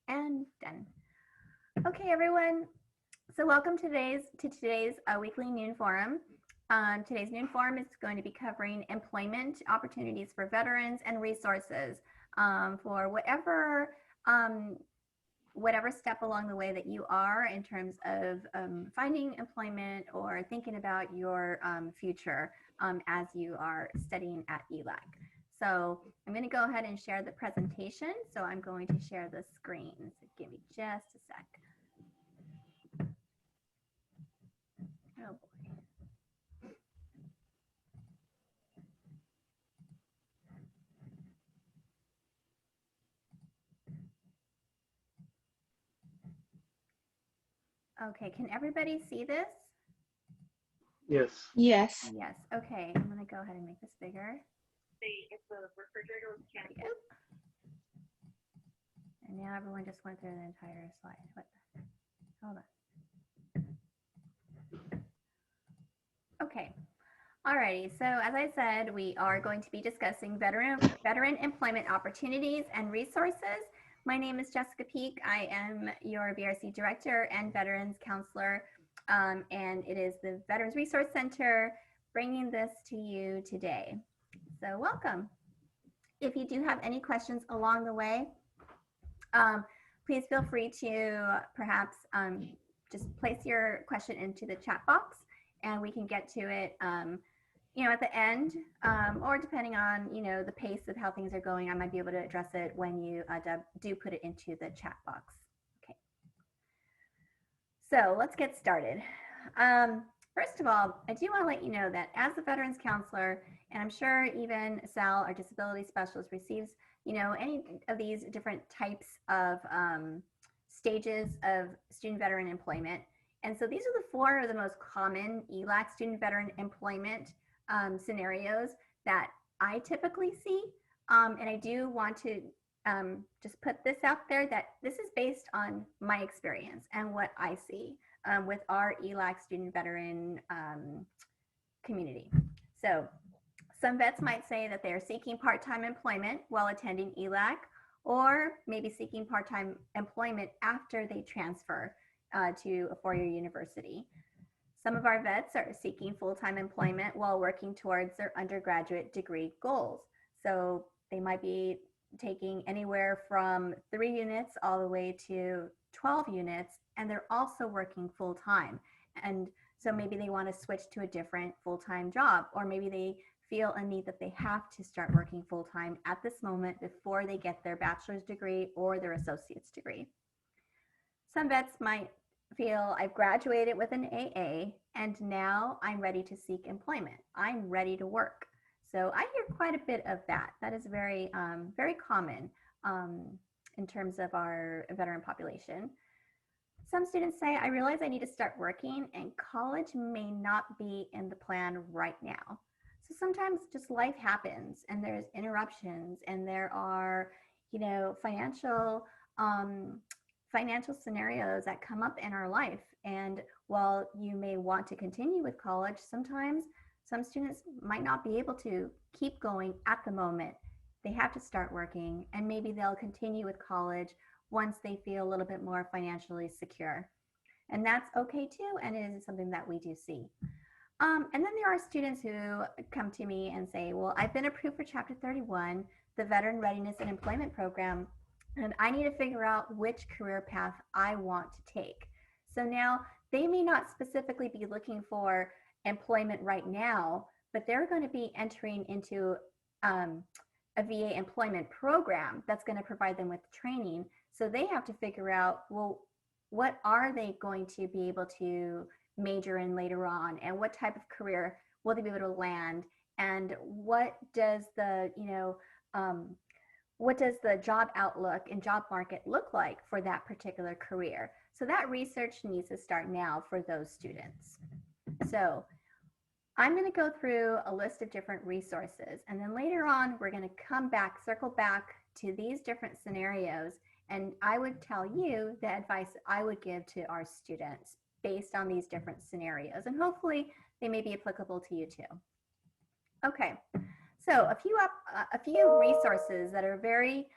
And done. Okay, everyone. So welcome to today's weekly noon forum. Today's noon forum is going to be covering employment opportunities for veterans and resources for whatever step along the way that you are in terms of finding employment or thinking about your future as you are studying at ELAC. So I'm going to go ahead and share the presentation. So I'm going to share the screen. So give me just a sec. Oh boy. Okay, can everybody see this? Yes. Yes. Yes. Okay, I'm going to go ahead and make this bigger. If the refrigerator was canceled. And now everyone just went through the entire slide. What the? Hold on. Okay. Alrighty, so as I said, we are going to be discussing veteran employment opportunities and resources. My name is Jessica Peak. I am your VRC Director and Veterans Counselor, and it is the Veterans Resource Center bringing this to you today. So welcome. If you do have any questions along the way, please feel free to perhaps just place your question into the chat box and we can get to it at the end, or depending on, the pace of how things are going, I might be able to address it when you do put it into the chat box. Okay. So let's get started. First of all, I do want to let you know that as a veterans counselor, and I'm sure even Sal, our disability specialist, receives, any of these different types of stages of student veteran employment. And so these are the four of the most common ELAC student veteran employment scenarios that I typically see. And I do want to just put this out there that this is based on my experience and what I see with our ELAC student veteran community. So some vets might say that they're seeking part-time employment while attending ELAC, or maybe seeking part-time employment after they transfer to a four-year university. Some of our vets are seeking full-time employment while working towards their undergraduate degree goals. So they might be taking anywhere from 3 units all the way to 12 units, and they're also working full-time. And so maybe they want to switch to a different full-time job, or maybe they feel a need that they have to start working full-time at this moment before they get their bachelor's degree or their associate's degree. Some vets might feel I've graduated with an AA and now I'm ready to seek employment. I'm ready to work. So I hear quite a bit of that. That is very, very common in terms of our veteran population. Some students say, I realize I need to start working and college may not be in the plan right now. So sometimes just life happens and there's interruptions and there are, financial scenarios that come up in our life. And while you may want to continue with college, sometimes some students might not be able to keep going at the moment. They have to start working, and maybe they'll continue with college once they feel a little bit more financially secure. And that's okay too, and it is something that we do see. And then there are students who come to me and say, well, I've been approved for Chapter 31, the Veteran Readiness and Employment Program, and I need to figure out which career path I want to take. So now they may not specifically be looking for employment right now, but they're going to be entering into a VA employment program that's going to provide them with training. So they have to figure out, well, what are they going to be able to major in later on, and what type of career will they be able to land, and what does the job outlook and job market look like for that particular career. So that research needs to start now for those students. So I'm going to go through a list of different resources, and then later on we're going to circle back to these different scenarios, and I would tell you the advice I would give to our students based on these different scenarios, and hopefully they may be applicable to you too. Okay, so a few resources that are very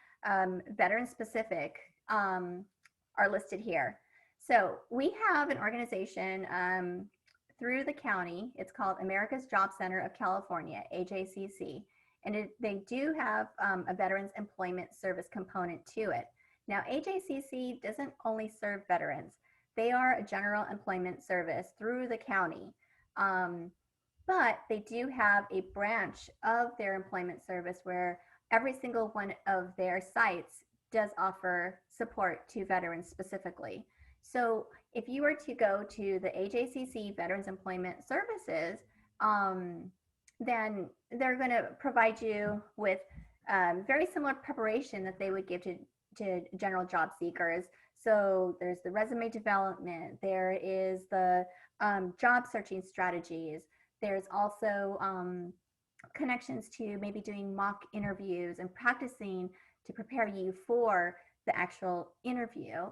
veteran specific are listed here. So we have an organization through the county. It's called America's Job Center of California, AJCC, and they do have a Veterans Employment Service component to it. Now, AJCC doesn't only serve veterans. They are a general employment service through the county. But they do have a branch of their employment service where every single one of their sites does offer support to veterans specifically. So if you were to go to the AJCC Veterans Employment Services, then they're going to provide you with very similar preparation that they would give to general job seekers. So there's the resume development, there is the job searching strategies, there's also connections to maybe doing mock interviews and practicing to prepare you for the actual interview.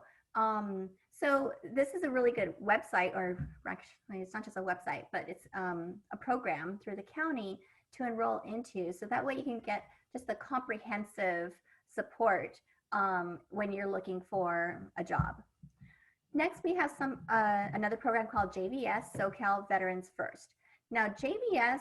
So this is a really good website, or actually it's not just a website, but it's a program through the county to enroll into. So that way you can get just the comprehensive support when you're looking for a job. Next, we have another program called JVS, Socal Veterans First. Now, JVS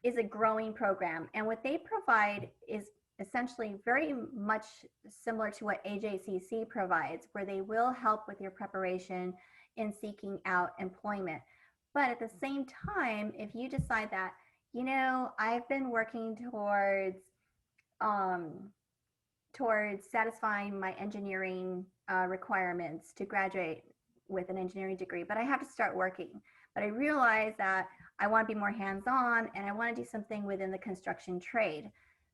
is a growing program, and what they provide is essentially very much similar to what AJCC provides, where they will help with your preparation in seeking out employment. But at the same time, if you decide that, you know, I've been working towards satisfying my engineering requirements to graduate with an engineering degree, but I have to start working. But I realize that I want to be more hands-on and I want to do something within the construction trade.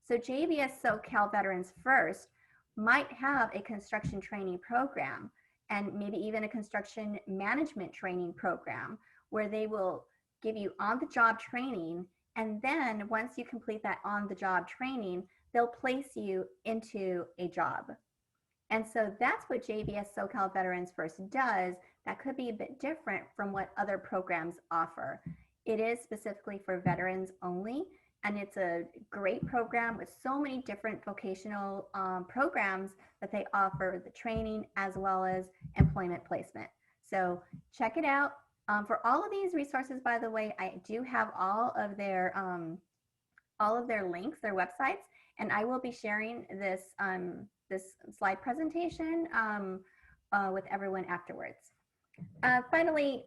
So JVS Socal Veterans First might have a construction training program and maybe even a construction management training program where they will give you on-the-job training. And then once you complete that on-the-job training, they'll place you into a job. And so that's what JVS Socal Veterans First does. That could be a bit different from what other programs offer. It is specifically for veterans only, and it's a great program with so many different vocational programs that they offer the training as well as employment placement. So check it out. For all of these resources, by the way, I do have all of their links, their websites, and I will be sharing this this slide presentation with everyone afterwards. Finally,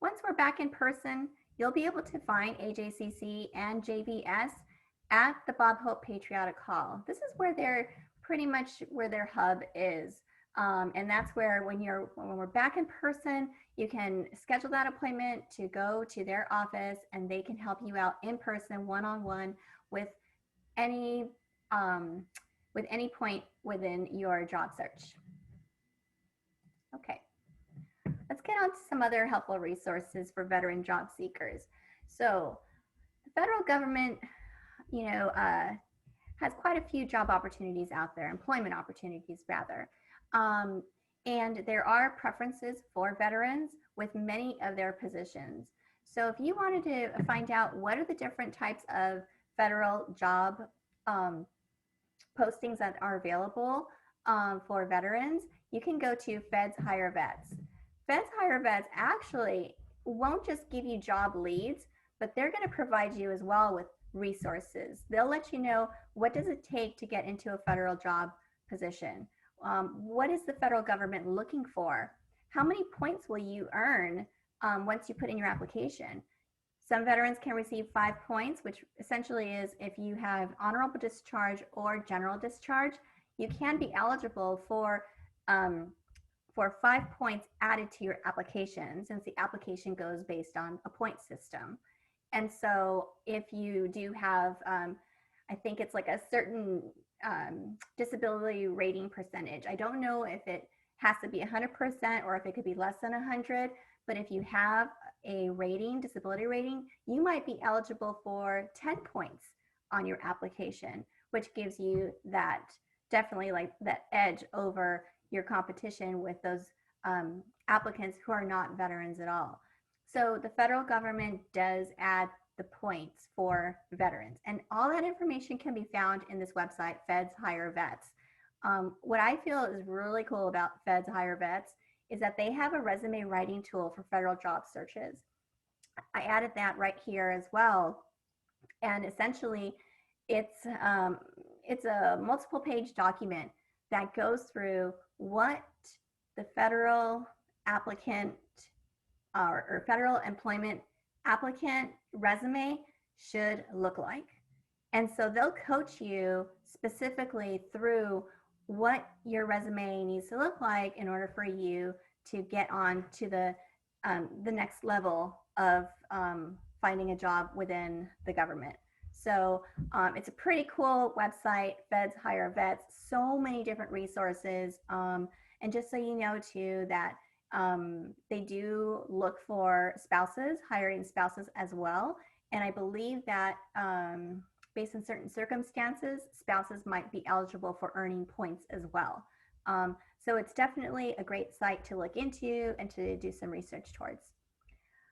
once we're back in person, you'll be able to find AJCC and JVS at the Bob Hope Patriotic Hall. This is where they're pretty much where their hub is. And that's where when we're back in person, you can schedule that appointment to go to their office and they can help you out in person, one-on-one with any point within your job search. Okay. Let's get on to some other helpful resources for veteran job seekers. So the federal government, you know, has quite a few job opportunities out there, employment opportunities rather. And there are preferences for veterans with many of their positions. So if you wanted to find out what are the different types of federal job postings that are available for veterans, you can go to Feds Hire Vets. Feds Hire Vets actually won't just give you job leads, but they're going to provide you as well with resources. They'll let you know what does it take to get into a federal job position. What is the federal government looking for? How many points will you earn once you put in your application? Some veterans can receive 5 points, which essentially is if you have honorable discharge or general discharge, you can be eligible for 5 points added to your application, since the application goes based on a point system. And so if you do have, I think it's like a certain disability rating percentage. I don't know if it has to be 100% or if it could be less than 100, but if you have a rating, disability rating, you might be eligible for 10 points on your application, which gives you that definitely like that edge over your competition with those applicants who are not veterans at all. So the federal government does add the points for veterans, and all that information can be found in this website, Feds Hire Vets. What I feel is really cool about Feds Hire Vets is that they have a resume writing tool for federal job searches. I added that right here as well. And essentially, it's it's a multiple page document that goes through what the federal applicant or federal employment applicant resume should look like. And so they'll coach you specifically through what your resume needs to look like in order for you to get on to the next level of finding a job within the government. So it's a pretty cool website, Feds Hire Vets, so many different resources. And just so you know too that they do look for spouses, hiring spouses as well. And I believe that based on certain circumstances, spouses might be eligible for earning points as well. So it's definitely a great site to look into and to do some research towards.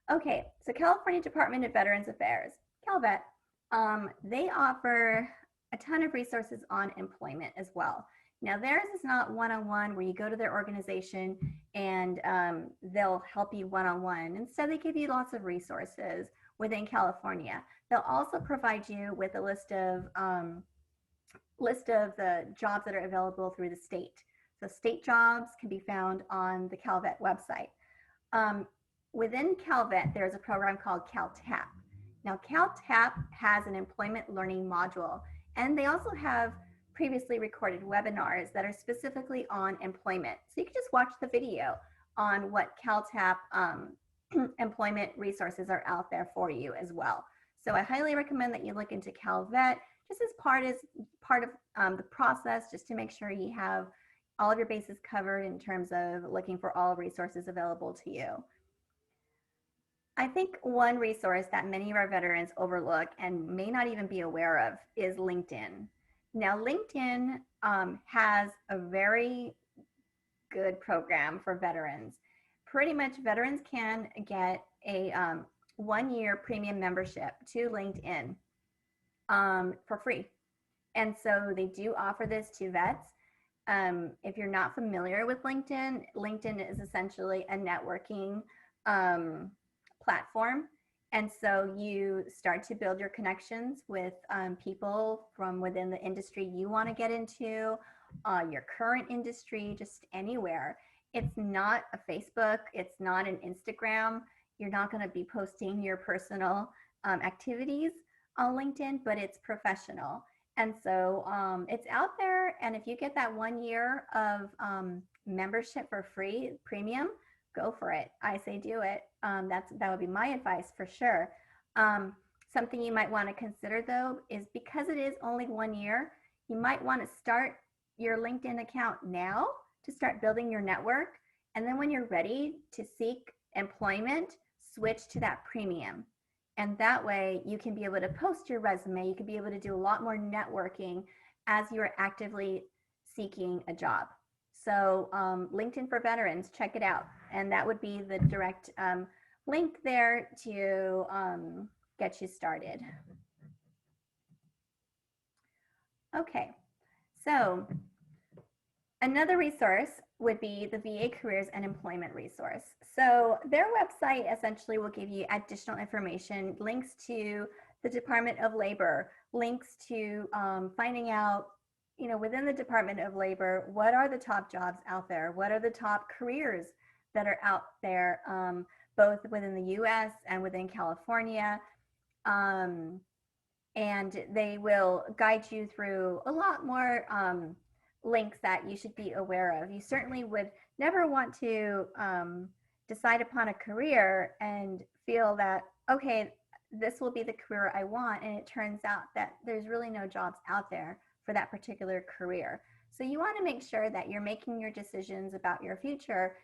Okay, so California Department of Veterans Affairs, Calvet, they offer a ton of resources on employment as well. Now theirs is not one-on-one where you go to their organization and they'll help you one-on-one. Instead, they give you lots of resources within California. They'll also provide you with a list of the jobs that are available through the state. So state jobs can be found on the Calvet website. Within Calvet, there's a program called CalTap. Now, CalTap has an employment learning module, and they also have previously recorded webinars that are specifically on employment. So you can just watch the video on what CalTap employment resources are out there for you as well. So I highly recommend that you look into Calvet just as part of the process, just to make sure you have all of your bases covered in terms of looking for all resources available to you. I think one resource that many of our veterans overlook and may not even be aware of is LinkedIn. Now, LinkedIn has a very good program for veterans. Pretty much veterans can get a 1-year premium membership to LinkedIn for free. And so they do offer this to vets. If you're not familiar with LinkedIn, LinkedIn is essentially a networking platform. And so you start to build your connections with people from within the industry you want to get into, your current industry, just anywhere. It's not a Facebook, it's not an Instagram. You're not going to be posting your personal activities on LinkedIn, but it's professional. And so it's out there. And if you get that 1 year of membership for free, premium, go for it. I say do it. That would be my advice for sure. Something you might want to consider though is because it is only 1 year, you might want to start your LinkedIn account now to start building your network. And then when you're ready to seek employment, switch to that premium. And that way you can be able to post your resume. You can be able to do a lot more networking as you're actively seeking a job. So LinkedIn for Veterans, check it out. And that would be the direct link there to get you started. Okay, so another resource would be the VA Careers and Employment resource. So their website essentially will give you additional information, links to the Department of Labor, links to finding out, you know, within the Department of Labor, what are the top jobs out there? What are the top careers that are out there, both within the US and within California? And they will guide you through a lot more links that you should be aware of. You certainly would never want to decide upon a career and feel that, okay, this will be the career I want, and it turns out that there's really no jobs out there for that particular career. So you want to make sure that you're making your decisions about your future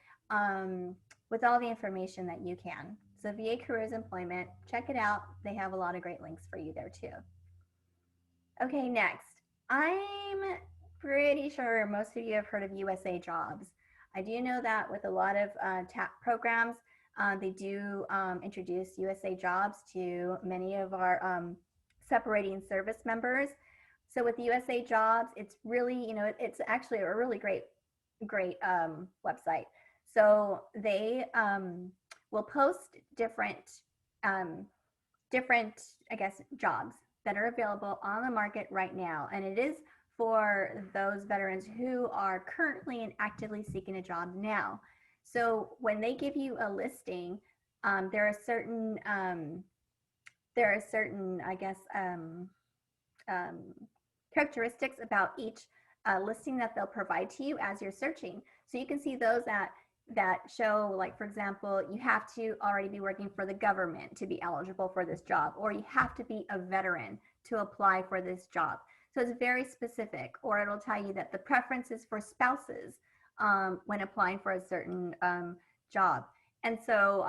with all the information that you can. So VA Careers Employment, check it out. They have a lot of great links for you there too. Okay, next. I'm pretty sure most of you have heard of USA Jobs. I do know that with a lot of TAP programs, they do introduce USA Jobs to many of our separating service members. So with USA Jobs, it's really, it's actually a really great website. So they will post um, different, I guess, jobs that are available on the market right now. And it is for those veterans who are currently and actively seeking a job now. So when they give you a listing, there are certain, I guess, um, characteristics about each listing that they'll provide to you as you're searching. So you can see those that show, like, for example, you have to already be working for the government to be eligible for this job, or you have to be a veteran to apply for this job. So it's very specific, or it'll tell you that the preference is for spouses when applying for a certain job. And so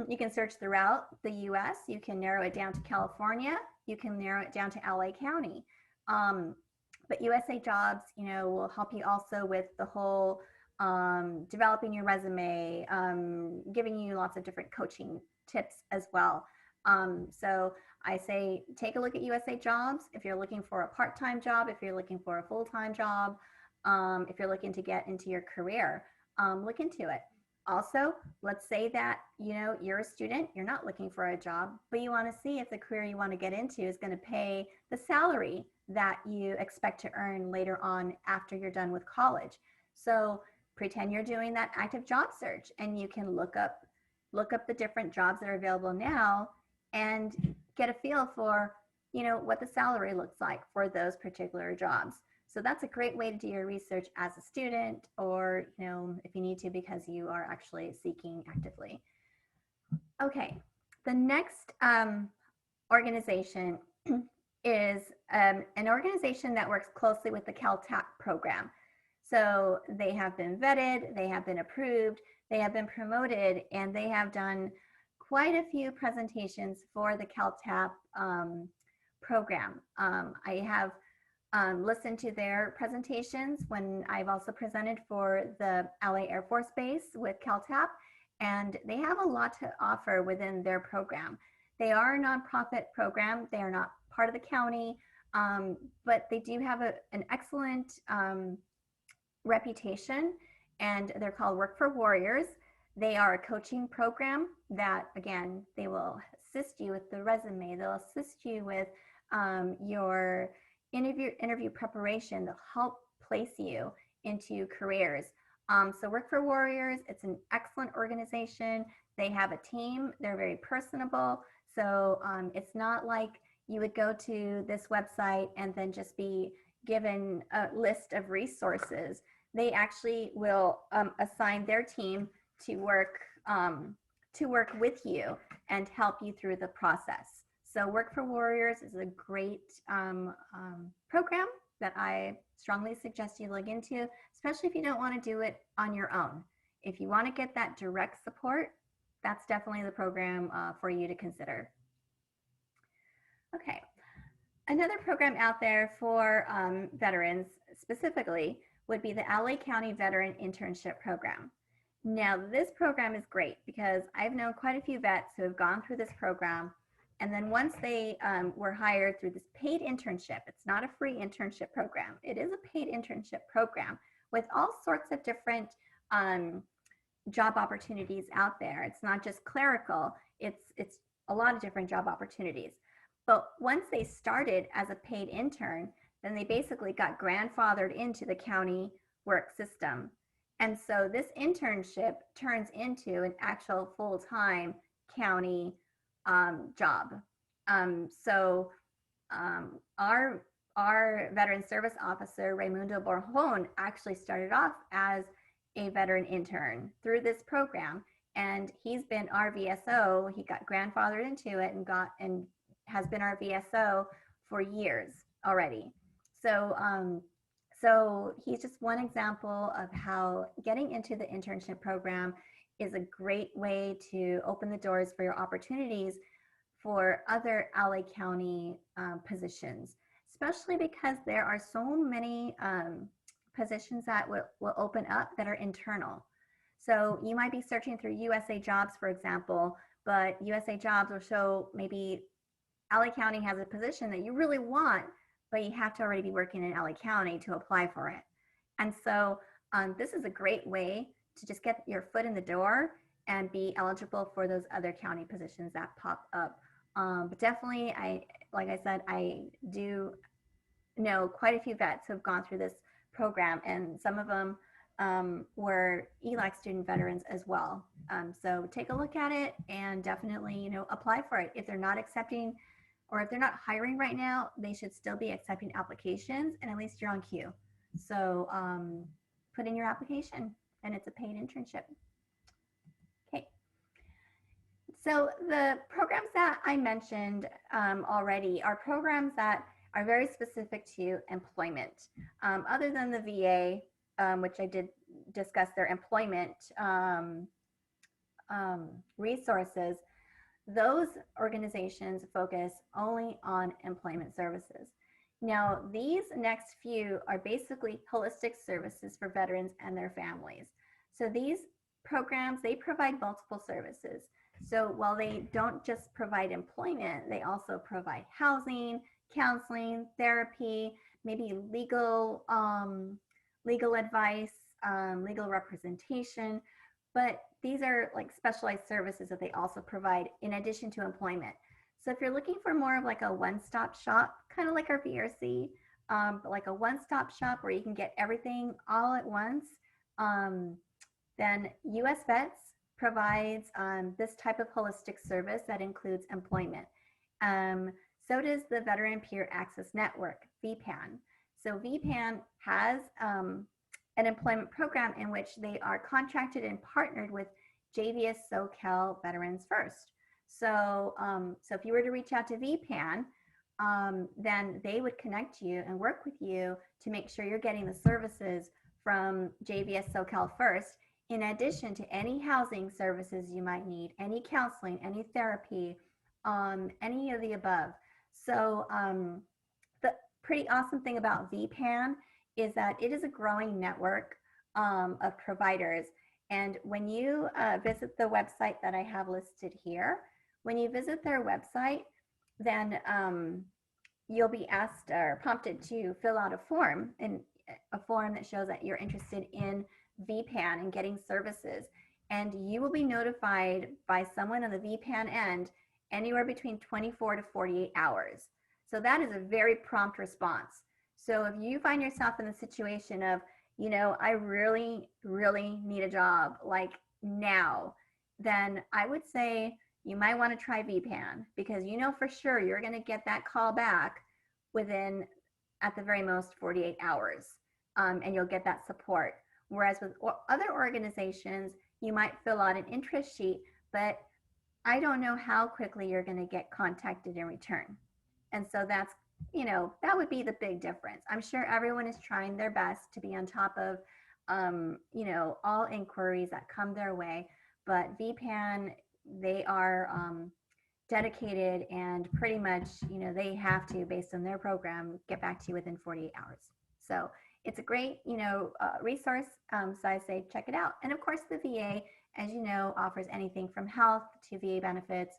you can search throughout the US. You can narrow it down to California. You can narrow it down to LA County. But USA Jobs, will help you also with the whole developing your resume, giving you lots of different coaching tips as well. So I say take a look at USA Jobs if you're looking for a part-time job, if you're looking for a full-time job, if you're looking to get into your career, look into it. Also, let's say that you're a student, you're not looking for a job, but you want to see if the career you want to get into is going to pay the salary that you expect to earn later on after you're done with college. So pretend you're doing that active job search, and you can look up the different jobs that are available now and get a feel for what the salary looks like for those particular jobs. So that's a great way to do your research as a student, or if you need to because you are actually seeking actively. Okay, the next organization is an organization that works closely with the CalTAP program. So they have been vetted, they have been approved, they have been promoted, and they have done quite a few presentations for the CalTAP program. I have listened to their presentations when I've also presented for the LA Air Force Base with CalTAP, and they have a lot to offer within their program. They are a nonprofit program. They are not part of the county, but they do have an excellent reputation, and they're called Work for Warriors. They are a coaching program that, again, they will assist you with the resume. They'll assist you with your interview preparation. They'll help place you into careers. So Work for Warriors, it's an excellent organization. They have a team. They're very personable. So it's not like you would go to this website and then just be given a list of resources. They actually will assign their team to work with you and help you through the process. So Work for Warriors is a great program that I strongly suggest you look into, especially if you don't want to do it on your own. If you want to get that direct support, that's definitely the program for you to consider. Okay, another program out there for veterans specifically would be the LA County Veteran Internship Program. Now, this program is great because I've known quite a few vets who have gone through this program, and then once they were hired through this paid internship, it's not a free internship program, it is a paid internship program with all sorts of different job opportunities out there. It's not just clerical, it's a lot of different job opportunities. But once they started as a paid intern, then they basically got grandfathered into the county work system. And so this internship turns into an actual full-time county job. So our veteran service officer, Raimundo Borjon, actually started off as a veteran intern through this program. And he's been our VSO. He got grandfathered into it and has been our VSO for years already. So he's just one example of how getting into the internship program is a great way to open the doors for your opportunities for other LA County positions, especially because there are so many positions that will open up that are internal. So you might be searching through USA Jobs, for example, but USA Jobs will show maybe LA County has a position that you really want, but you have to already be working in LA County to apply for it. And so this is a great way to just get your foot in the door and be eligible for those other county positions that pop up. But definitely, like I said, I do know quite a few vets who have gone through this program, and some of them were ELAC student veterans as well. So take a look at it and definitely, apply for it. If they're not accepting or if they're not hiring right now, they should still be accepting applications, and at least you're on queue. So put in your application, and it's a paid internship. Okay. So the programs that I mentioned already are programs that are very specific to employment. Other than the VA, which I did discuss their employment resources, those organizations focus only on employment services. Now, these next few are basically holistic services for veterans and their families. So these programs, they provide multiple services. So while they don't just provide employment, they also provide housing, counseling, therapy, maybe legal advice, legal representation. But these are like specialized services that they also provide in addition to employment. So if you're looking for more of like a one-stop shop, kind of like our VRC, but like a one-stop shop where you can get everything all at once, then US Vets provides this type of holistic service that includes employment. So does the Veteran Peer Access Network, VPAN. So VPAN has an employment program in which they are contracted and partnered with JVS Socal Veterans First. So, so if you were to reach out to VPAN, then they would connect you and work with you to make sure you're getting the services from JVS Socal First, in addition to any housing services you might need, any counseling, any therapy, any of the above. So the pretty awesome thing about VPAN is that it is a growing network of providers. And when you visit the website that I have listed here, when you visit their website, then you'll be asked or prompted to fill out a form, and a form that shows that you're interested in VPAN and getting services. And you will be notified by someone on the VPAN end anywhere between 24 to 48 hours. So that is a very prompt response. So if you find yourself in the situation of, I really, really need a job like now, then I would say you might want to try VPAN, because for sure you're going to get that call back within, at the very most, 48 hours, and you'll get that support. Whereas with other organizations, you might fill out an interest sheet, but I don't know how quickly you're going to get contacted in return. And so that's, that would be the big difference. I'm sure everyone is trying their best to be on top of, all inquiries that come their way. But VPAN, they are dedicated, and pretty much, they have to, based on their program, get back to you within 48 hours. So it's a great, resource. So I say check it out. And of course, the VA, as you know, offers anything from health to VA benefits,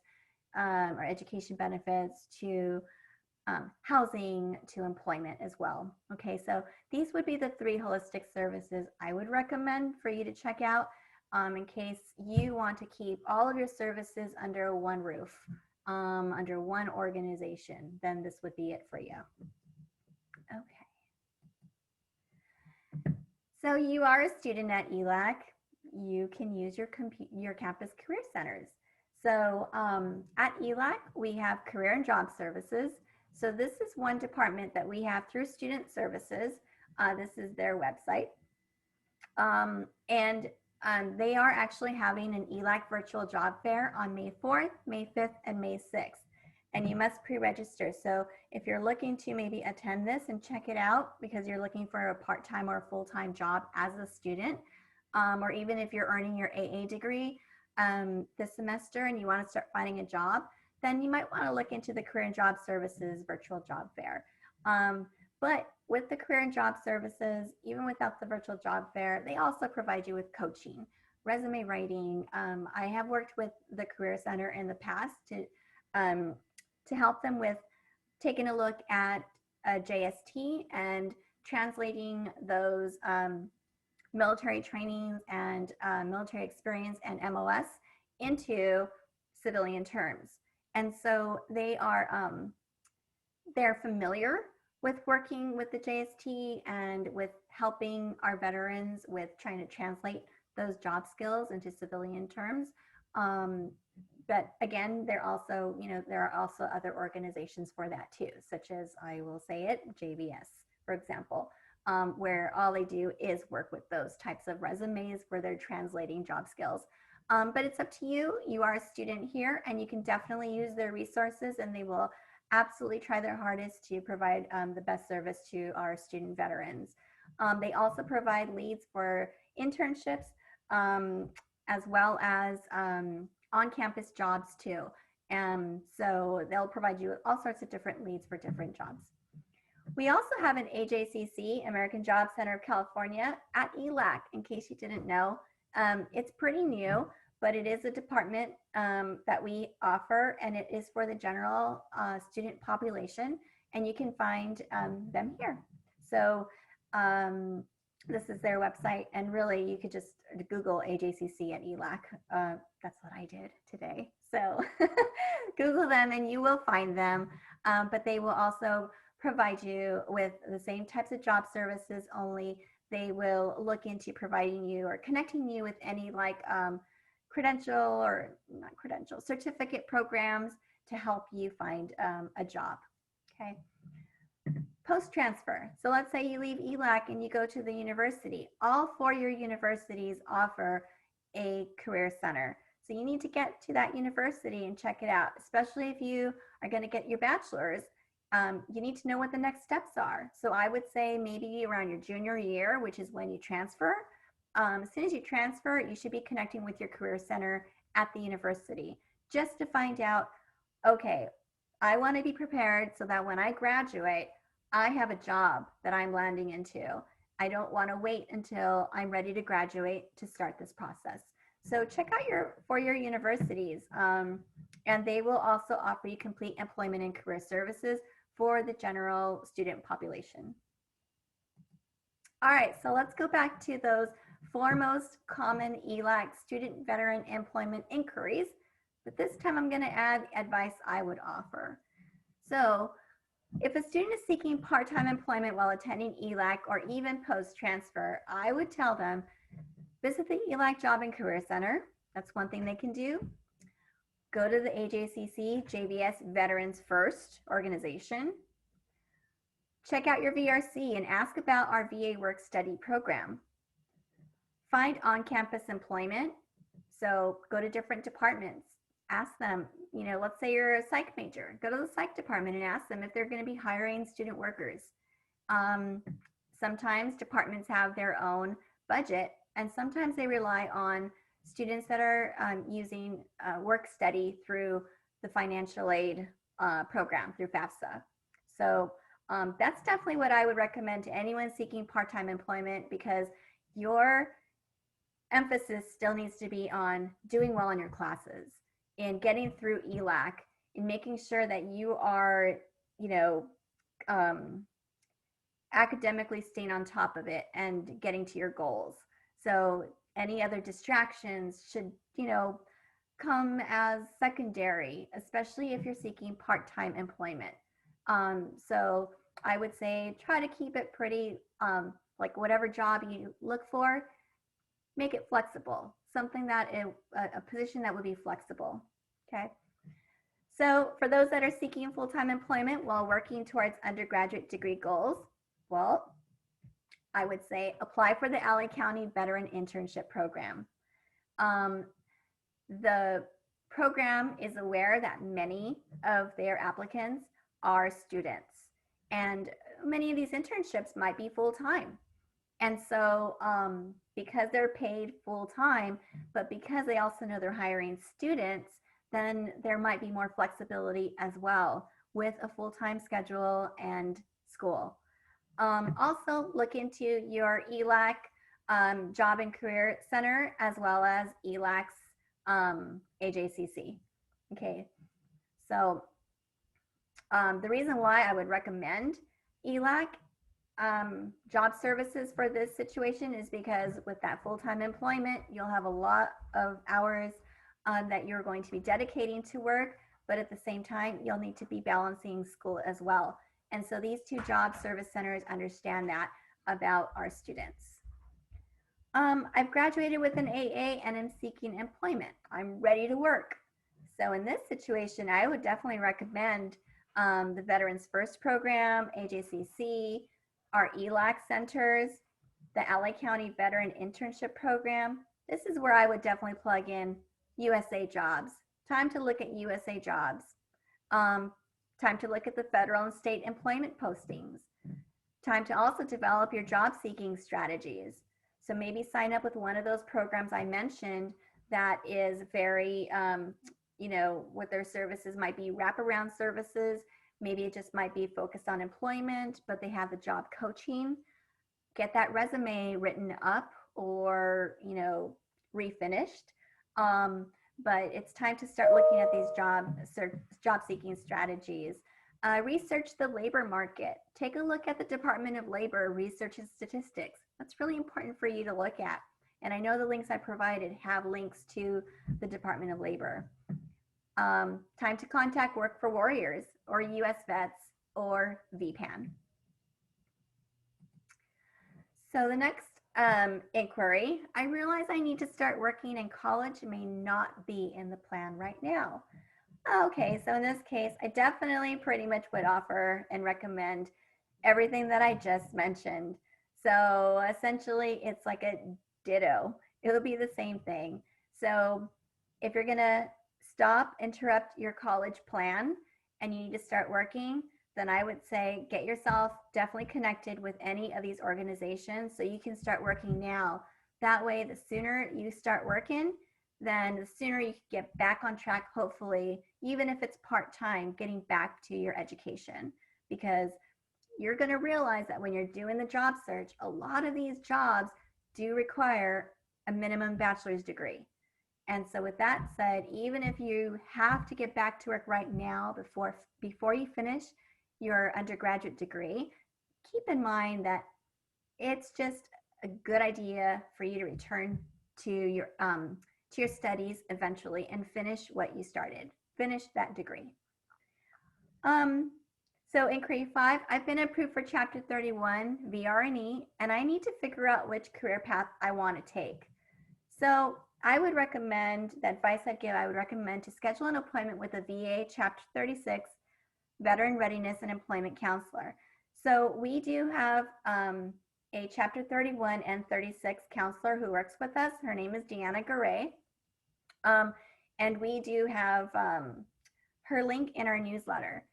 or education benefits, to housing, to employment as well. Okay, so these would be the 3 holistic services I would recommend for you to check out in case you want to keep all of your services under one roof, under one organization. Then this would be it for you. Okay. So you are a student at ELAC. You can use your campus career centers. So at ELAC, we have career and job services. So this is one department that we have through Student Services. This is their website. And they are actually having an ELAC virtual job fair on May 4th, May 5th, and May 6th. And you must pre-register. So if you're looking to maybe attend this and check it out because you're looking for a part-time or a full-time job as a student, or even if you're earning your AA degree this semester and you want to start finding a job, then you might want to look into the Career and Job Services virtual job fair. But with the Career and Job Services, even without the virtual job fair, they also provide you with coaching, resume writing. I have worked with the Career Center in the past to help them with taking a look at a JST and translating those military trainings and military experience and MOS into civilian terms. And so they're familiar with working with the JST and with helping our veterans with trying to translate those job skills into civilian terms. But again, there are also other organizations for that too, such as, I will say it, JVS, for example, where all they do is work with those types of resumes where they're translating job skills. But it's up to you. You are a student here, and you can definitely use their resources, and they will absolutely try their hardest to provide the best service to our student veterans. They also provide leads for internships, as well as on-campus jobs too. So they'll provide you with all sorts of different leads for different jobs. We also have an AJCC, American Job Center of California, at ELAC, in case you didn't know. It's pretty new, but it is a department that we offer, and it is for the general student population, and you can find them here. So this is their website, and really you could just Google AJCC at ELAC. That's what I did today. So Google them and you will find them, but they will also provide you with the same types of job services, only they will look into providing you or connecting you with any like certificate programs to help you find a job. Okay. Post-transfer. So let's say you leave ELAC and you go to the university. All four-year universities offer a career center. So you need to get to that university and check it out, especially if you are going to get your bachelor's. You need to know what the next steps are. So I would say maybe around your junior year, which is when you transfer. As soon as you transfer, you should be connecting with your career center at the university just to find out, okay, I want to be prepared so that when I graduate, I have a job that I'm landing into. I don't want to wait until I'm ready to graduate to start this process. So check out your four-year universities, and they will also offer you complete employment and career services for the general student population. All right, so let's go back to those four most common ELAC student veteran employment inquiries, but this time I'm going to add advice I would offer. So if a student is seeking part-time employment while attending ELAC or even post-transfer, I would tell them, visit the ELAC Job and Career Center. That's one thing they can do. Go to the AJCC JVS Veterans First organization. Check out your VRC and ask about our VA Work Study program. Find on-campus employment. So go to different departments. Ask them, let's say you're a psych major. Go to the psych department and ask them if they're going to be hiring student workers. Sometimes departments have their own budget, and sometimes they rely on students that are using work study through the financial aid program through FAFSA. So that's definitely what I would recommend to anyone seeking part-time employment, because your emphasis still needs to be on doing well in your classes, in getting through ELAC, in making sure that you are, academically staying on top of it and getting to your goals. So any other distractions should, come as secondary, especially if you're seeking part-time employment. So I would say try to keep it pretty, like whatever job you look for, make it flexible, something that a position that would be flexible, okay? So for those that are seeking full-time employment while working towards undergraduate degree goals, well, I would say apply for the LA County Veteran Internship Program. The program is aware that many of their applicants are students, and many of these internships might be full-time. And so because they're paid full-time, but because they also know they're hiring students, then there might be more flexibility as well with a full-time schedule and school. Also look into your ELAC Job and Career Center, as well as ELAC's AJCC. Okay, so the reason why I would recommend ELAC job services for this situation is because with that full-time employment, you'll have a lot of hours that you're going to be dedicating to work, but at the same time, you'll need to be balancing school as well. And so these two job service centers understand that about our students. I've graduated with an AA and am seeking employment. I'm ready to work. So in this situation, I would definitely recommend the Veterans First Program, Ajcc, our ELAC centers, the LA County Veteran Internship Program. This is where I would definitely plug in USA Jobs. Time to look at USA Jobs. Time to look at the federal and state employment postings. Time to also develop your job seeking strategies. So maybe sign up with one of those programs I mentioned that is very, what their services might be wraparound services. Maybe it just might be focused on employment, but they have the job coaching. Get that resume written up or, refinished. But it's time to start looking at these job seeking strategies. Research the labor market. Take a look at the Department of Labor research and statistics. That's really important for you to look at. And I know the links I provided have links to the Department of Labor. Time to contact Work for Warriors or US Vets or VPAN. So the next inquiry, I realize I need to start working and college may not be in the plan right now. Okay, so in this case, I definitely pretty much would offer and recommend everything that I just mentioned. So essentially, it's like a ditto. It'll be the same thing. So if you're gonna interrupt your college plan and you need to start working, then I would say get yourself definitely connected with any of these organizations so you can start working now. That way, the sooner you start working, then the sooner you can get back on track, hopefully, even if it's part-time, getting back to your education. Because you're gonna realize that when you're doing the job search, a lot of these jobs do require a minimum bachelor's degree. And so with that said, even if you have to get back to work right now before you finish your undergraduate degree, keep in mind that it's just a good idea for you to return to your studies eventually and finish what you started. Finish that degree. So inquiry 5, I've been approved for Chapter 31 VR&E, and I need to figure out which career path I want to take. So I would recommend, the advice I'd give, I would recommend to schedule an appointment with a VA Chapter 36 Veteran Readiness and Employment Counselor. So we do have a Chapter 31 and 36 counselor who works with us. Her name is Deanna Garay. And we do have her link in our newsletter.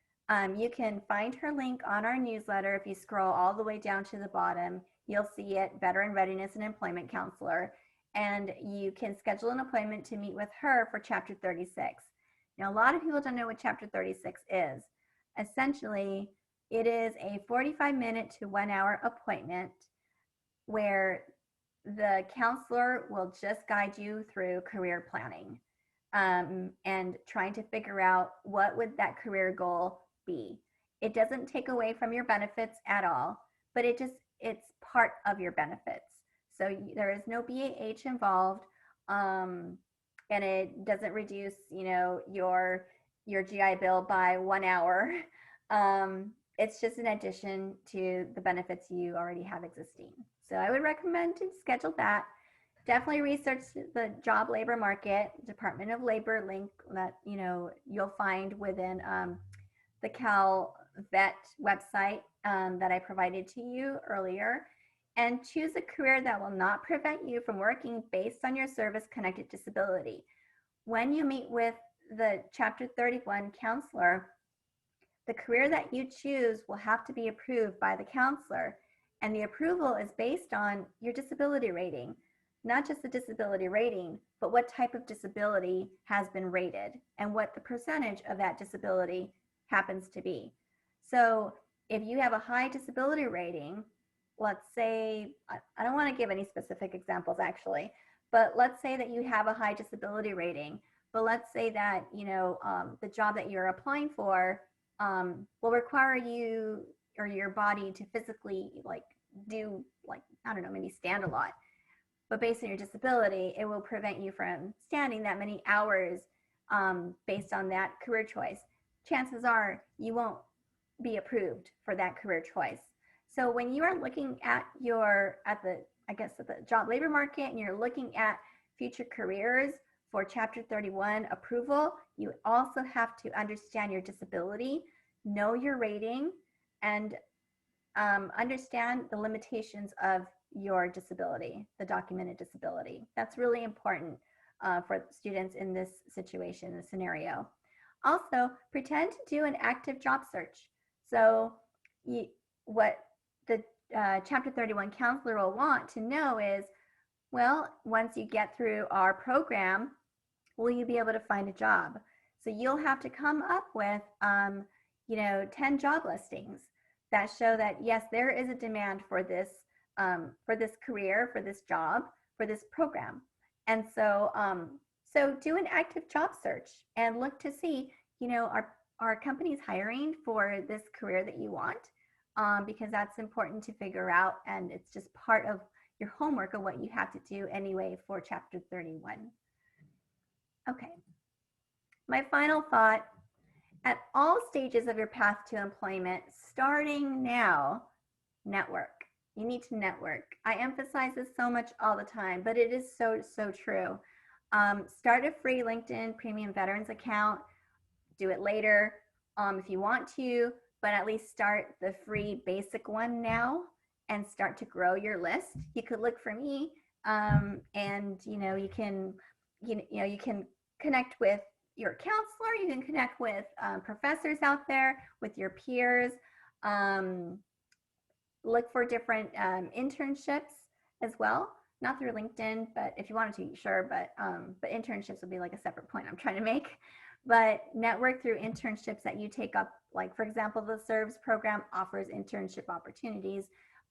You can find her link on our newsletter. If you scroll all the way down to the bottom, you'll see it, Veteran Readiness and Employment Counselor. And you can schedule an appointment to meet with her for Chapter 36. Now, a lot of people don't know what Chapter 36 is. Essentially, it is a 45-minute to 1-hour appointment where the counselor will just guide you through career planning and trying to figure out what would that career goal be. It doesn't take away from your benefits at all, but it's part of your benefits. So there is no BAH involved, and it doesn't reduce, your GI Bill by 1 hour. It's just an addition to the benefits you already have existing. So I would recommend to schedule that. Definitely research the job labor market, Department of Labor link that you'll find within the Calvet website that I provided to you earlier, and choose a career that will not prevent you from working based on your service-connected disability. When you meet with the Chapter 31 counselor, the career that you choose will have to be approved by the counselor, and the approval is based on your disability rating. Not just the disability rating, but what type of disability has been rated and what the percentage of that disability happens to be. So if you have a high disability rating, let's say, I don't want to give any specific examples actually, but let's say that you have a high disability rating, but let's say that, the job that you're applying for will require you or your body to physically like do like, I don't know, maybe stand a lot. But based on your disability, it will prevent you from standing that many hours based on that career choice. Chances are you won't be approved for that career choice. So when you are looking at at the job labor market and you're looking at future careers for Chapter 31 approval, you also have to understand your disability, know your rating, and understand the limitations of your disability, the documented disability. That's really important for students in this situation, this scenario. Also, pretend to do an active job search. So what the Chapter 31 counselor will want to know is, well, once you get through our program, will you be able to find a job? So you'll have to come up with, 10 job listings that show that, yes, there is a demand for this career, for this job, for this program. And so, so do an active job search and look to see, are companies hiring for this career that you want? Because that's important to figure out, and it's just part of your homework of what you have to do anyway for Chapter 31. Okay. My final thought, at all stages of your path to employment, starting now, network. You need to network. I emphasize this so much all the time, but it is so, so true. Start a free LinkedIn Premium Veterans account. Do it later if you want to, but at least start the free basic one now and start to grow your list. You could look for me, and you can connect with your counselor. You can connect with professors out there, with your peers. Look for different internships as well, not through LinkedIn, but if you wanted to, sure. But internships would be like a separate point I'm trying to make. But network through internships that you take up. Like, for example, the SERVS program offers internship opportunities.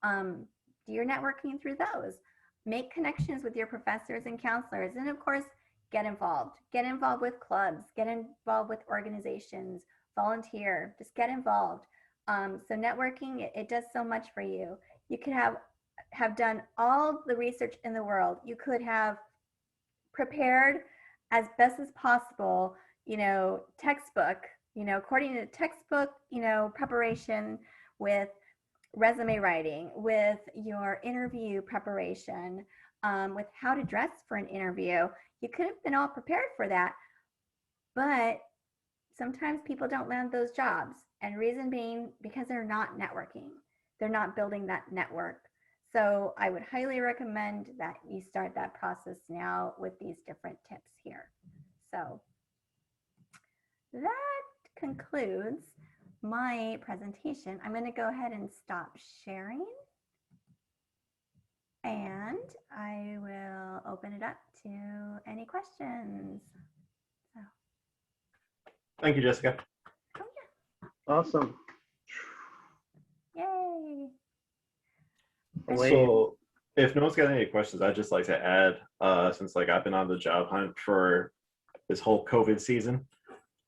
Do your networking through those. Make connections with your professors and counselors. And of course, get involved. Get involved with clubs. Get involved with organizations. Volunteer. Just get involved. So networking, it does so much for you. You could have done all the research in the world. You could have prepared as best as possible, textbook, according to textbook, preparation, with resume writing, with your interview preparation, with how to dress for an interview. You could have been all prepared for that, but sometimes people don't land those jobs, and reason being because they're not networking. They're not building that network. So I would highly recommend that you start that process now with these different tips here. So that concludes my presentation. I'm going to go ahead and stop sharing, and I will open it up to any questions. So. Thank you, Jessica. Oh, yeah. Awesome. Yay. So if no one's got any questions, I'd just like to add, since I've been on the job hunt for this whole COVID season,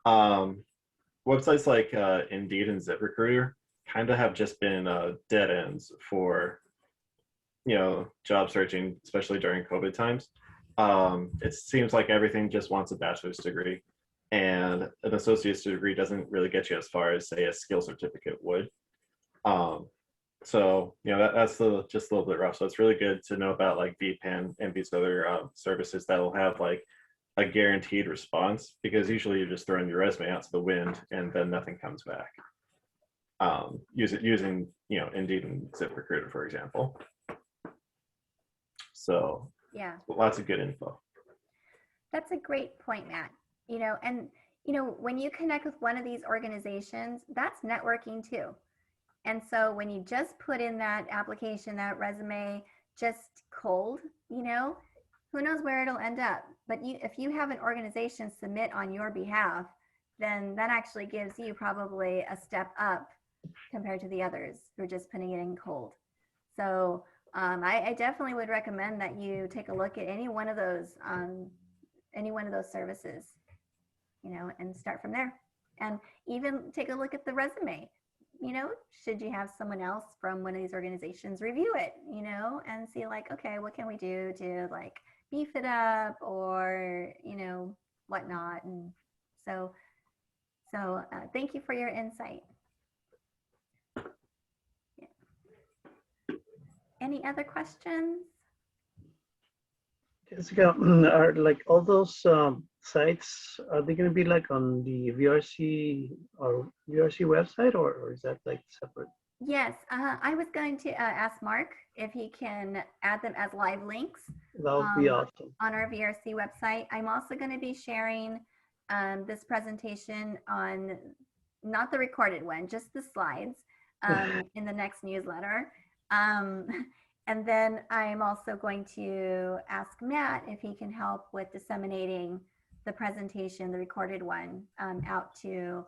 websites like Indeed and ZipRecruiter kind of have just been dead ends for, job searching, especially during COVID times. It seems like everything just wants a bachelor's degree, and an associate's degree doesn't really get you as far as, say, a skill certificate would. So, that's just a little bit rough. So it's really good to know about VPN and these other services that will have a guaranteed response, because usually you're just throwing your resume out to the wind and then nothing comes back. Using Indeed and ZipRecruiter, for example. So Yeah, lots of good info. that's a great point, Matt. When you connect with one of these organizations, that's networking too. And so when you just put in that application, that resume, just cold, who knows where it'll end up. But if you have an organization submit on your behalf, then that actually gives you probably a step up compared to the others who are just putting it in cold. So I definitely would recommend that you take a look at any one of those services, and start from there. And even take a look at the resume. should you have someone else from one of these organizations review it, and see like, okay, what can we do to like beef it up or, whatnot. And so thank you for your insight. Yeah. Any other questions? Jessica, are like all those sites, are they going to be like on the VRC or VRC website, or is that like separate? Yes, I was going to ask Mark if he can add them as live links That would be awesome. on our VRC website. I'm also going to be sharing this presentation on, not the recorded one, just the slides in the next newsletter. And then I'm also going to ask Matt if he can help with disseminating the presentation, the recorded one, out to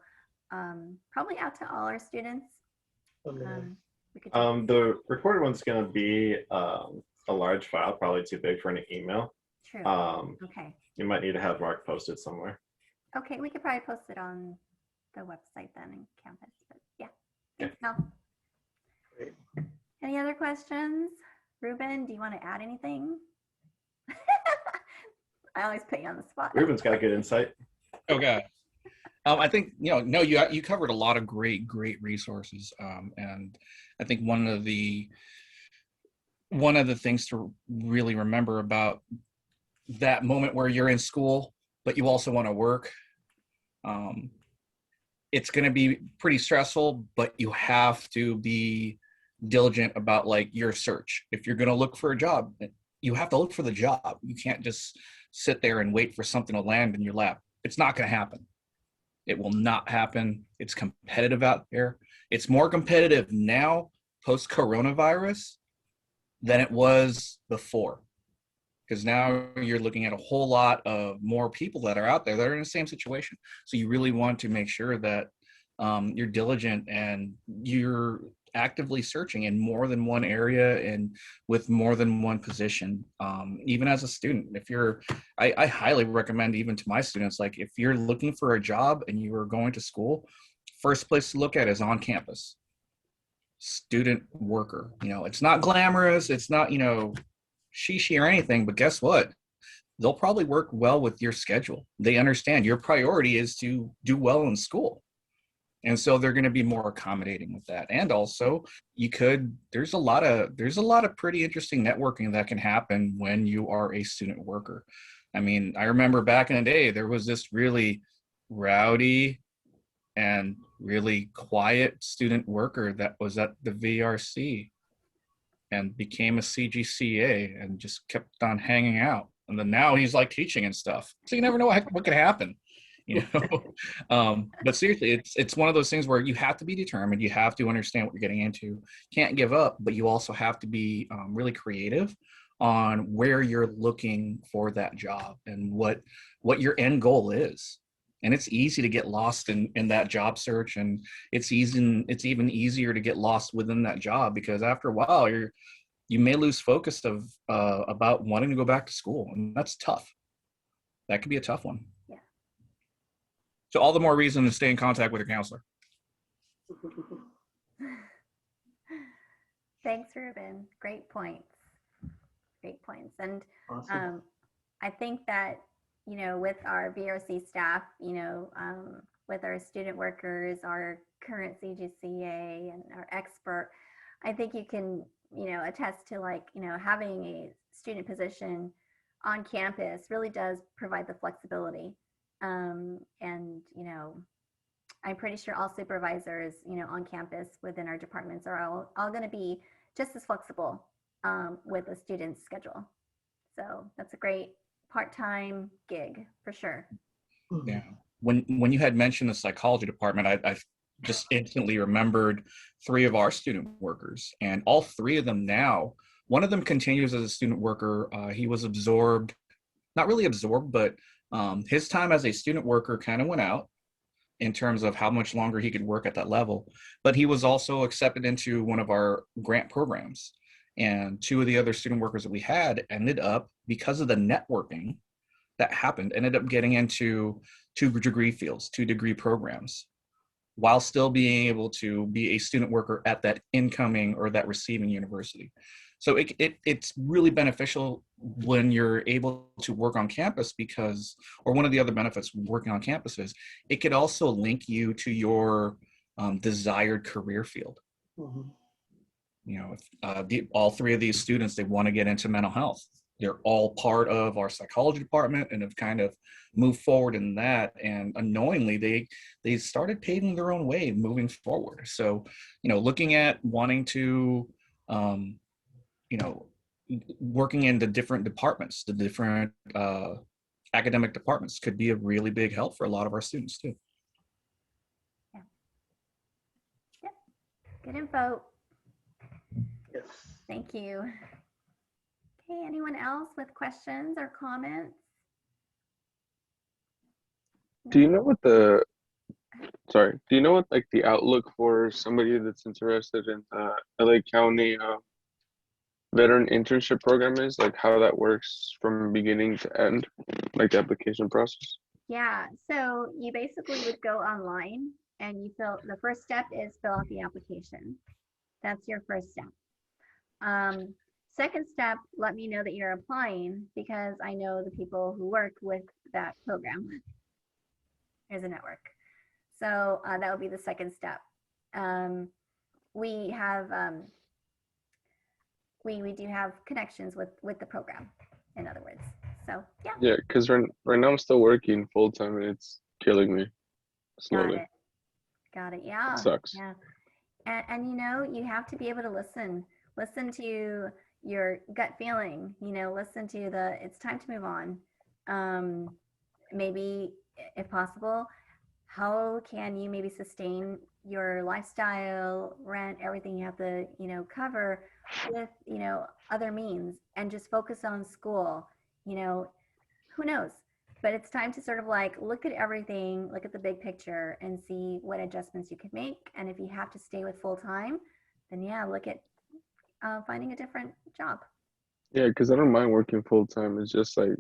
probably out to all our students. The recorded one's going to be a large file, probably too big for an email. True. Okay. You might need to have Mark post it somewhere. Okay, we could probably post it on the website then in campus. But yeah. Okay. Thanks, Mel. Great. Any other questions? Ruben, do you want to add anything? I always put you on the spot. Ruben's got good insight. Okay. I think, no, you covered a lot of great resources. And I think one of the things to really remember about that moment where you're in school, but you also want to work, it's going to be pretty stressful, but you have to be diligent about like your search. If you're going to look for a job, you have to look for the job. You can't just sit there and wait for something to land in your lap. It's not going to happen. It will not happen. It's competitive out there. It's more competitive now post-coronavirus than it was before. Because now you're looking at a whole lot of more people that are out there that are in the same situation. So you really want to make sure that you're diligent and you're actively searching in more than one area and with more than one position. Even as a student, I highly recommend even to my students, like if you're looking for a job and you are going to school, first place to look at is on campus. Student worker. It's not glamorous. It's not, she or anything, but guess what? They'll probably work well with your schedule. They understand your priority is to do well in school. And so they're going to be more accommodating with that. And also there's a lot of pretty interesting networking that can happen when you are a student worker. I mean, I remember back in the day, there was this really rowdy and really quiet student worker that was at the VRC and became a CGCA and just kept on hanging out. And then now he's like teaching and stuff. So you never know what could happen. But seriously, it's one of those things where you have to be determined. You have to understand what you're getting into. Can't give up, but you also have to be really creative on where you're looking for that job and what your end goal is. And it's easy to get lost in that job search, and it's even easier to get lost within that job because after a while you may lose focus of about wanting to go back to school, and that's tough. That could be a tough one. So all the more reason to stay in contact with your counselor. Thanks, Ruben. Great points. Great points. And Awesome. I think that, with our VRC staff, with our student workers, our current CGCA and our expert, I think you can, attest to like, having a student position on campus really does provide the flexibility. And, I'm pretty sure all supervisors, on campus within our departments are all going to be just as flexible with a student's schedule. So that's a great part-time gig for sure. Yeah. When you had mentioned the psychology department, I just instantly remembered 3 of our student workers, and all 3 of them now, one of them continues as a student worker. He was not really absorbed, but his time as a student worker kind of went out in terms of how much longer he could work at that level. But he was also accepted into one of our grant programs. And 2 of the other student workers that we had ended up, because of the networking that happened, ended up getting into 2 degree fields, 2 degree programs. while still being able to be a student worker at that incoming or that receiving university. So it's really beneficial when you're able to work on campus because, or one of the other benefits of working on campus is it could also link you to your desired career field. Mhm. You know, if, all three of these students, they want to get into mental health. They're all part of our psychology department and have kind of moved forward in that. And unknowingly, they started paving their own way moving forward. So, you know, looking at wanting to, you know, working in the different departments, the different academic departments could be a really big help for a lot of our students too. Yeah. Yep. Good info. Yes. Thank you. Okay, anyone else with questions or comments? Do you know what the, sorry, do you know what like the outlook for somebody that's interested in LA County veteran internship program is? Like how that works from beginning to end, like the application process? Yeah, so you basically would go online and you the first step is fill out the application. That's your first step. Second step, let me know that you're applying because I know the people who work with that program. There's a network. So that would be the second step. We have, we do have connections with the program, in other words. So yeah. Yeah, because right now I'm still working full time and it's killing me slowly. Got it. Yeah. It sucks. Yeah. And you know, you have to be able to listen to your gut feeling, you know, listen to it's time to move on. Maybe if possible, how can you maybe sustain your lifestyle, rent, everything you have to, you know, cover with, you know, other means and just focus on school, you know, who knows? But it's time to sort of like look at everything, look at the big picture and see what adjustments you could make. And if you have to stay with full time, then yeah, look at finding a different job. Yeah, because I don't mind working full time. It's just like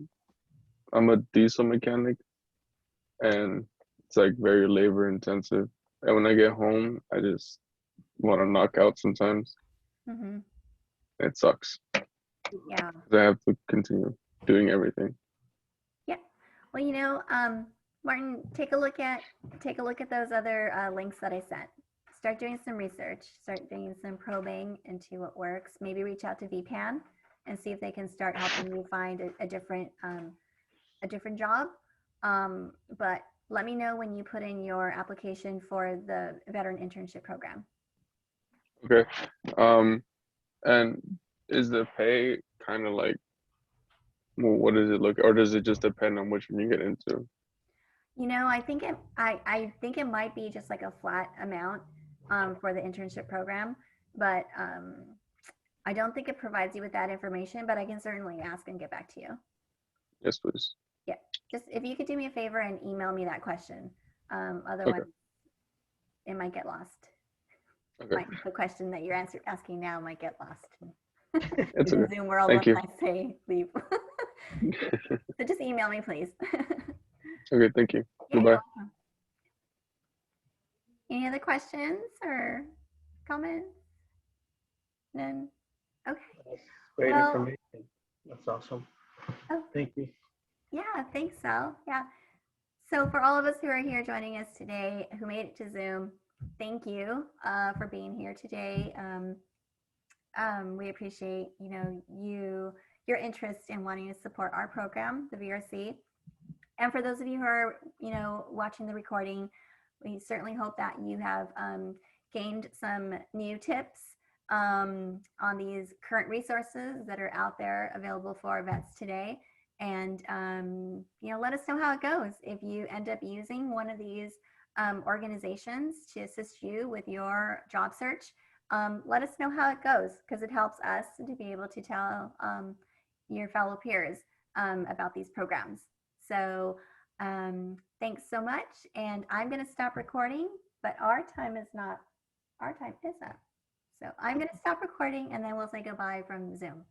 I'm a diesel mechanic and it's like very labor intensive. And when I get home, I just want to knock out sometimes. Mm-hmm. It sucks. Yeah. 'Cause I have to continue doing everything. Yeah. Well, you know, Martin, take a look at those other links that I sent. Start doing some research. Start doing some probing into what works. Maybe reach out to VPAN and see if they can start helping you find a different job. But let me know when you put in your application for the veteran internship program. Okay. And is the pay kind of like, well, what does it look, or does it just depend on which one you get into? You know, I think it might be just like a flat amount for the internship program, but I don't think it provides you with that information, but I can certainly ask and get back to you. Yes, please. Yeah, just if you could do me a favor and email me that question. Otherwise, it might get lost. Okay. The question that you're asking now might get lost. It's in the okay. Zoom world Thank when you. I say leave. So just email me, please. Okay, thank you. Yeah, Goodbye. you're welcome. Any other questions or comments? None? Okay. That's great Well- information. That's awesome. Oh. Thank you. Yeah, thanks, Sal. Yeah. So for all of us who are here joining us today, who made it to Zoom, thank you for being here today. We appreciate, you know, your interest in wanting to support our program, the VRC. And for those of you who are, you know, watching the recording, we certainly hope that you have gained some new tips on these current resources that are out there available for our vets today. And, you know, let us know how it goes. If you end up using one of these organizations to assist you with your job search, let us know how it goes because it helps us to be able to tell your fellow peers about these programs. So thanks so much. And I'm going to stop recording, but our time is up. So I'm going to stop recording and then we'll say goodbye from Zoom.